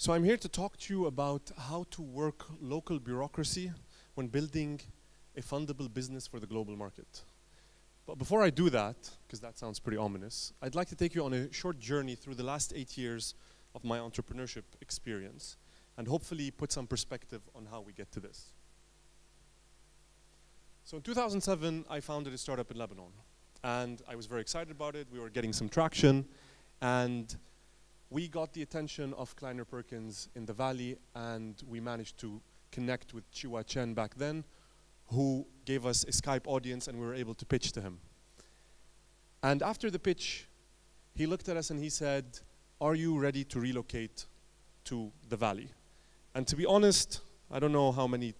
So I'm here to talk to you about how to work local bureaucracy when building a fundable business for the global market. But before I do that, because that sounds pretty ominous, I'd like to take you on a short journey through the last 8 years of my entrepreneurship experience and hopefully put some perspective on how we get to this. So in 2007, I founded a startup in Lebanon. And I was very excited about it. We were getting some traction. And we got the attention of Kleiner Perkins in the Valley, and we managed to connect with Chiwa Chen back then, who gave us a Skype audience, and we were able to pitch to him. And after the pitch, he looked at us and he said, "Are you ready to relocate to the Valley?" And to be honest, I don't know how many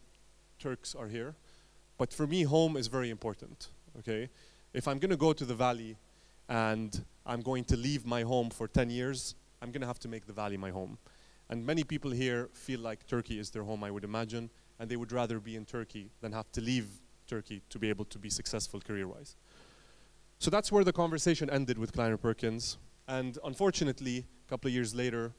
Turks are here, but for me, home is very important, okay? If I'm gonna go to the Valley and I'm going to leave my home for 10 years, I'm gonna have to make the Valley my home. And many people here feel like Turkey is their home, I would imagine, and they would rather be in Turkey than have to leave Turkey to be able to be successful career-wise. So that's where the conversation ended with Kleiner Perkins. And unfortunately, a couple of years later,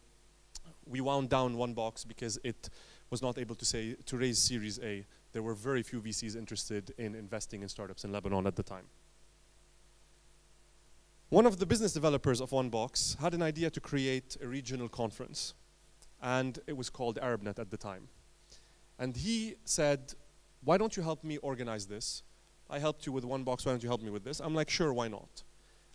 we wound down One Box because it was not able to raise Series A. There were very few VCs interested in investing in startups in Lebanon at the time. One of the business developers of One Box had an idea to create a regional conference, and it was called Arabnet at the time. And he said, "Why don't you help me organize this? I helped you with One Box, why don't you help me with this?" I'm like, "Sure, why not?"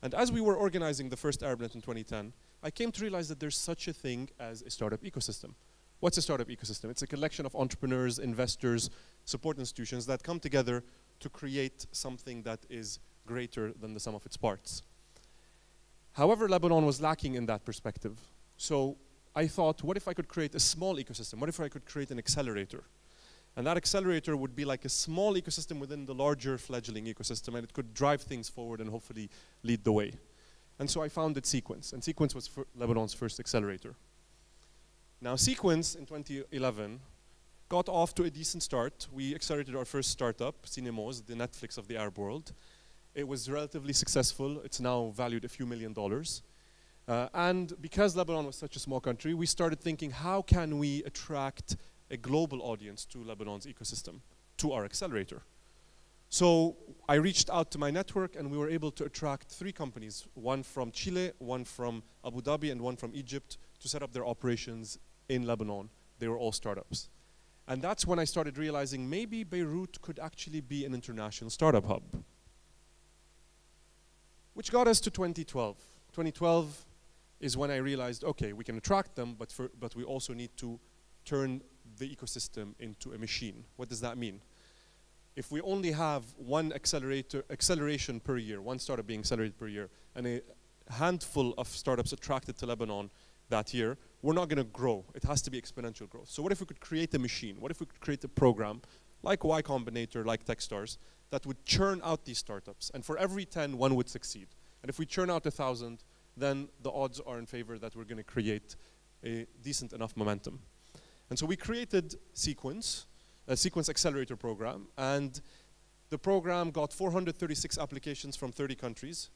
And as we were organizing the first Arabnet in 2010, I came to realize that there's such a thing as a startup ecosystem. What's a startup ecosystem? It's a collection of entrepreneurs, investors, support institutions that come together to create something that is greater than the sum of its parts. However, Lebanon was lacking in that perspective. So I thought, what if I could create a small ecosystem? What if I could create an accelerator? And that accelerator would be like a small ecosystem within the larger fledgling ecosystem, and it could drive things forward and hopefully lead the way. And so I founded Sequence, and Sequence was Lebanon's first accelerator. Now Sequence in 2011 got off to a decent start. We accelerated our first startup, Cinemoz, the Netflix of the Arab world. It was relatively successful. It's now valued a few $1 million. And because Lebanon was such a small country, we started thinking, how can we attract a global audience to Lebanon's ecosystem, to our accelerator? So I reached out to my network, and we were able to attract 3 companies, one from Chile, one from Abu Dhabi, and one from Egypt, to set up their operations in Lebanon. They were all startups. And that's when I started realizing maybe Beirut could actually be an international startup hub. Which got us to 2012. 2012 is when I realized, okay, we can attract them, but we also need to turn the ecosystem into a machine. What does that mean? If we only have one acceleration per year, one startup being accelerated per year, and a handful of startups attracted to Lebanon that year, we're not going to grow. It has to be exponential growth. So what if we could create a machine? What if we could create a program like Y Combinator, like Techstars, that would churn out these startups? And for every 10, one would succeed. And if we churn out 1,000, then the odds are in favor that we're going to create a decent enough momentum. And so we created Sequence, a Sequence Accelerator program, and the program got 436 applications from 30 countries.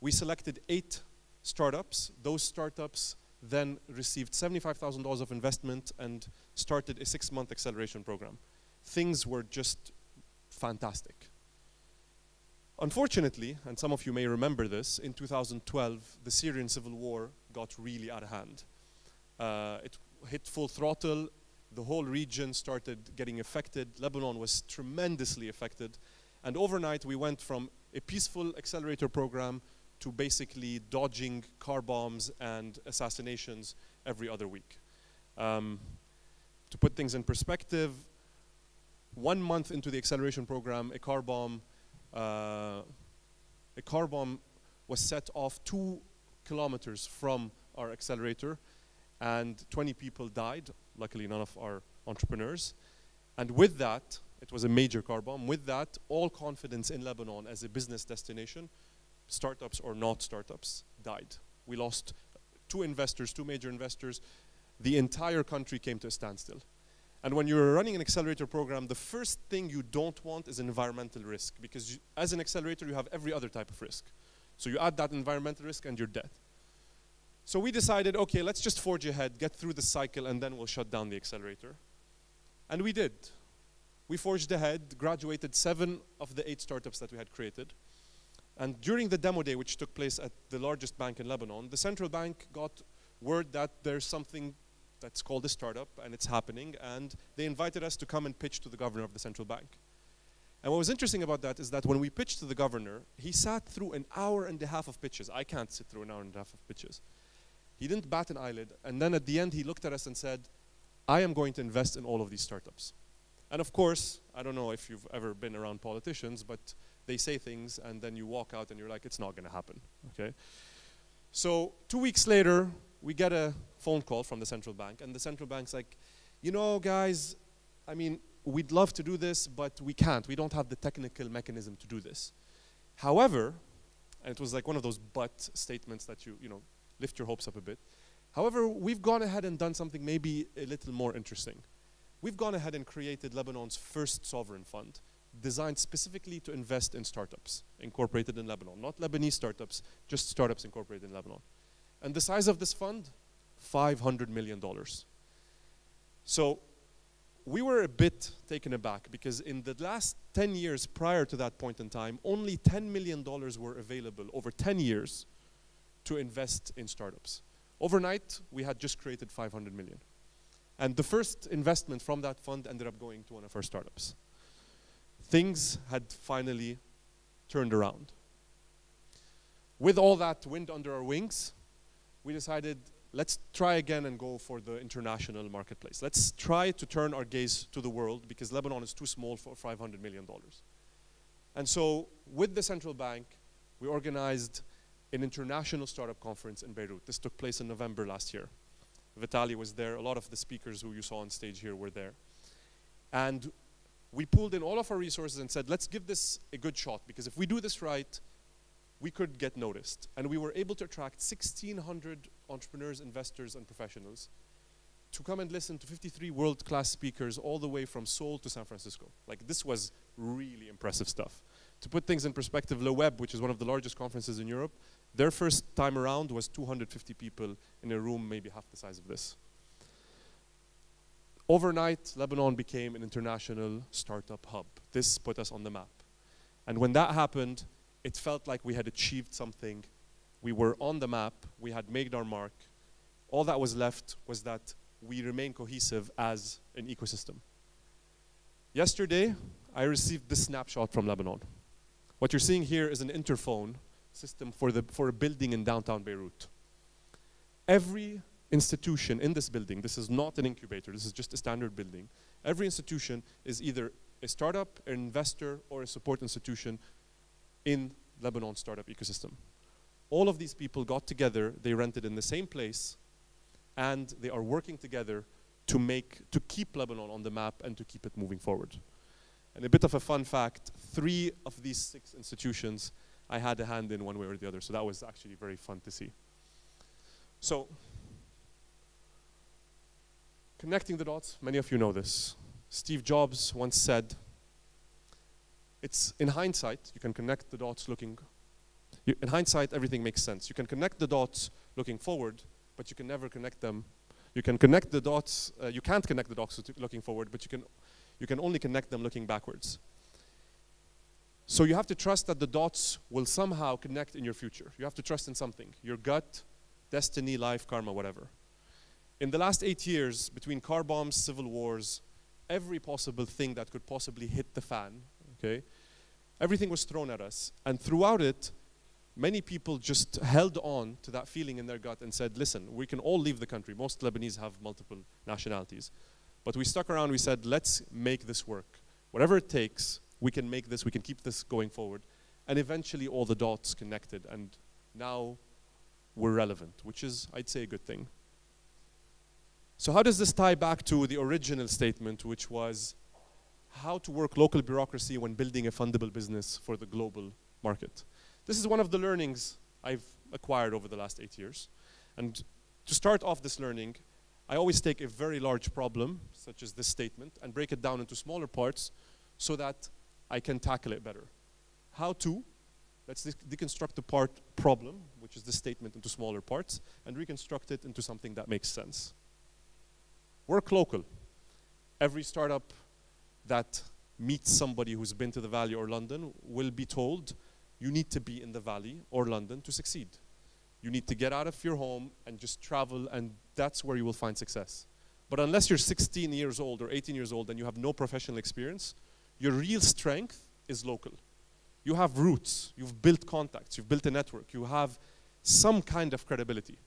We selected 8 startups. Those startups then received $75,000 of investment and started a 6-month acceleration program. Things were just fantastic. Unfortunately, and some of you may remember this, in 2012, the Syrian Civil War got really out of hand. It hit full throttle. The whole region started getting affected. Lebanon was tremendously affected. And overnight, we went from a peaceful accelerator program to basically dodging car bombs and assassinations every other week. To put things in perspective, 1 month into the acceleration program, a car bomb was set off 2 kilometers from our accelerator, and 20 people died. Luckily, none of our entrepreneurs. And with that, it was a major car bomb. With that, all confidence in Lebanon as a business destination, startups or not startups, died. We lost 2 investors, 2 major investors. The entire country came to a standstill. And when you're running an accelerator program, the first thing you don't want is an environmental risk, because as an accelerator, you have every other type of risk. So you add that environmental risk and you're dead. So we decided, okay, let's just forge ahead, get through the cycle, and then we'll shut down the accelerator. And we did. We forged ahead, graduated 7 of the 8 startups that we had created. And during the demo day, which took place at the largest bank in Lebanon, the central bank got word that there's something that's called a startup, and it's happening, and they invited us to come and pitch to the governor of the central bank. And what was interesting about that is that when we pitched to the governor, he sat through an hour and a half of pitches. I can't sit through an hour and a half of pitches. He didn't bat an eyelid, and then at the end he looked at us and said, I am going to invest in all of these startups. And of course, I don't know if you've ever been around politicians, but they say things and then you walk out and you're like, it's not gonna happen, okay? So 2 weeks later, we get a phone call from the central bank, and the central bank's like, you know, guys, I mean, we'd love to do this, but we can't. We don't have the technical mechanism to do this. However, and it was like one of those but statements that you know, lift your hopes up a bit. However, we've gone ahead and done something maybe a little more interesting. We've gone ahead and created Lebanon's first sovereign fund, designed specifically to invest in startups incorporated in Lebanon. Not Lebanese startups, just startups incorporated in Lebanon. And the size of this fund, $500 million. So we were a bit taken aback because in the last 10 years prior to that point in time, only $10 million were available over 10 years to invest in startups. Overnight, we had just created 500 million. And the first investment from that fund ended up going to one of our startups. Things had finally turned around. With all that wind under our wings, we decided, let's try again and go for the international marketplace. Let's try to turn our gaze to the world because Lebanon is too small for $500 million. And so with the central bank, we organized an international startup conference in Beirut. This took place in November last year. Vitaly was there. A lot of the speakers who you saw on stage here were there. And we pulled in all of our resources and said, let's give this a good shot, because if we do this right, we could get noticed. And we were able to attract 1,600 entrepreneurs, investors, and professionals to come and listen to 53 world-class speakers all the way from Seoul to San Francisco. Like, this was really impressive stuff. To put things in perspective, Le Web, which is one of the largest conferences in Europe, their first time around was 250 people in a room maybe half the size of this. Overnight, Lebanon became an international startup hub. This put us on the map. And when that happened, it felt like we had achieved something. We were on the map, we had made our mark. All that was left was that we remain cohesive as an ecosystem. Yesterday, I received this snapshot from Lebanon. What you're seeing here is an interphone system for a building in downtown Beirut. Every institution in this building, this is not an incubator, this is just a standard building. Every institution is either a startup, an investor, or a support institution in Lebanon's startup ecosystem. All of these people got together, they rented in the same place, and they are working together to keep Lebanon on the map and to keep it moving forward. And a bit of a fun fact, 3 of these 6 institutions I had a hand in one way or the other, so that was actually very fun to see. So, connecting the dots, many of you know this. Steve Jobs once said, it's in hindsight, you can connect the dots looking, in hindsight everything makes sense. You can connect the dots looking forward, but you can never connect them. You can connect the dots, you can't connect the dots looking forward, but you can only connect them looking backwards. So you have to trust that the dots will somehow connect in your future. You have to trust in something, your gut, destiny, life, karma, whatever. In the last 8 years, between car bombs, civil wars, every possible thing that could possibly hit the fan, okay, everything was thrown at us. And throughout it, many people just held on to that feeling in their gut and said, listen, we can all leave the country. Most Lebanese have multiple nationalities. But we stuck around, we said, let's make this work. Whatever it takes, we can make this, we can keep this going forward. And eventually all the dots connected, and now we're relevant, which is, I'd say, a good thing. So how does this tie back to the original statement, which was how to work local bureaucracy when building a fundable business for the global market? This is one of the learnings I've acquired over the last 8 years. And to start off this learning, I always take a very large problem, such as this statement, and break it down into smaller parts so that I can tackle it better. How to, Let's deconstruct the problem, which is this statement, into smaller parts, and reconstruct it into something that makes sense. Work local. Every startup that meets somebody who's been to the Valley or London will be told, you need to be in the Valley or London to succeed. You need to get out of your home and just travel, and that's where you will find success. But unless you're 16 years old or 18 years old and you have no professional experience, your real strength is local. You have roots, you've built contacts, you've built a network, you have some kind of credibility.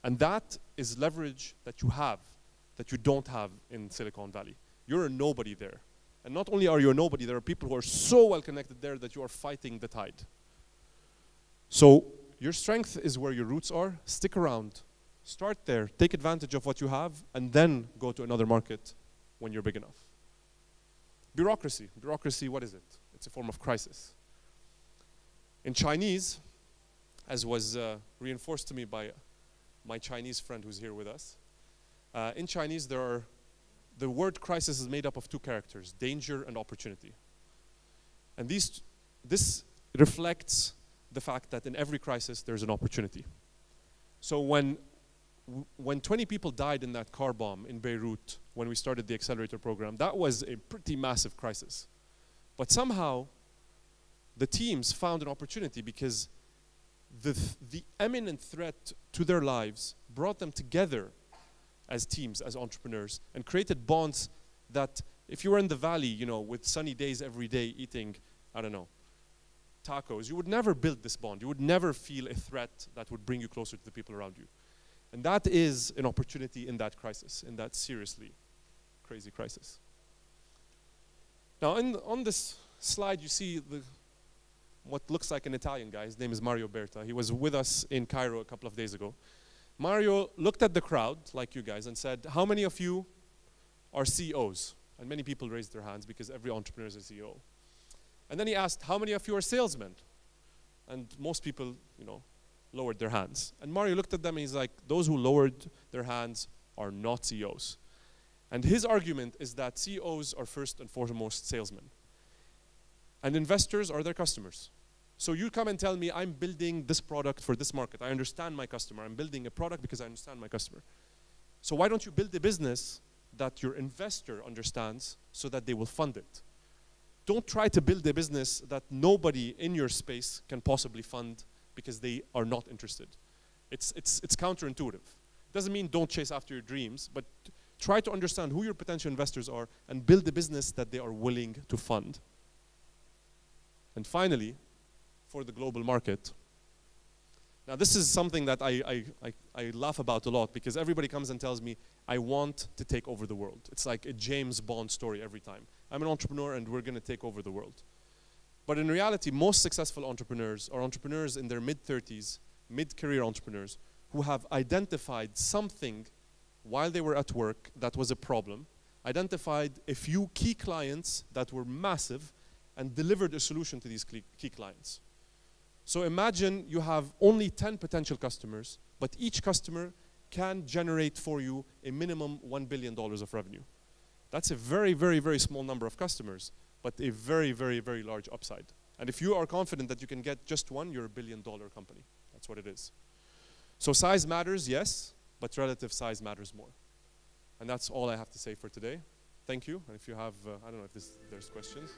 And that is leverage that you have, that you don't have in Silicon Valley. You're a nobody there. And not only are you a nobody, there are people who are so well connected there that you are fighting the tide. So your strength is where your roots are. Stick around, start there, take advantage of what you have, and then go to another market when you're big enough. Bureaucracy. Bureaucracy, what is it? It's a form of crisis. In Chinese, as was reinforced to me by my Chinese friend who's here with us, in Chinese the word crisis is made up of two characters, danger and opportunity. And this reflects the fact that in every crisis there's an opportunity. So when 20 people died in that car bomb in Beirut when we started the accelerator program, that was a pretty massive crisis. But somehow the teams found an opportunity because the imminent threat to their lives brought them together as teams, as entrepreneurs, and created bonds that if you were in the valley, you know, with sunny days every day eating, I don't know, tacos, you would never build this bond. You would never feel a threat that would bring you closer to the people around you. And that is an opportunity in that crisis, in that seriously crazy crisis. Now, on this slide, you see what looks like an Italian guy. His name is Mario Berta. He was with us in Cairo a couple of days ago. Mario looked at the crowd, like you guys, and said, how many of you are CEOs? And many people raised their hands because every entrepreneur is a CEO. And then he asked, how many of you are salesmen? And most people, you know, lowered their hands. And Mario looked at them and he's like, those who lowered their hands are not CEOs. And his argument is that CEOs are first and foremost salesmen. And investors are their customers. So you come and tell me, I'm building this product for this market. I understand my customer. I'm building a product because I understand my customer. So why don't you build a business that your investor understands so that they will fund it? Don't try to build a business that nobody in your space can possibly fund because they are not interested. It's counterintuitive. It doesn't mean don't chase after your dreams, but try to understand who your potential investors are and build a business that they are willing to fund. And finally, for the global market. Now this is something that I laugh about a lot because everybody comes and tells me, I want to take over the world. It's like a James Bond story every time. I'm an entrepreneur and we're going to take over the world. But in reality, most successful entrepreneurs are entrepreneurs in their mid-30s, mid-career entrepreneurs who have identified something while they were at work that was a problem, identified a few key clients that were massive, and delivered a solution to these key clients. So imagine you have only 10 potential customers, but each customer can generate for you a minimum $1 billion of revenue. That's a very, very, very small number of customers, but a very, very, very large upside. And if you are confident that you can get just one, you're a $1 billion company. That's what it is. So size matters, yes, but relative size matters more. And that's all I have to say for today. Thank you. And if you have, I don't know if there's questions.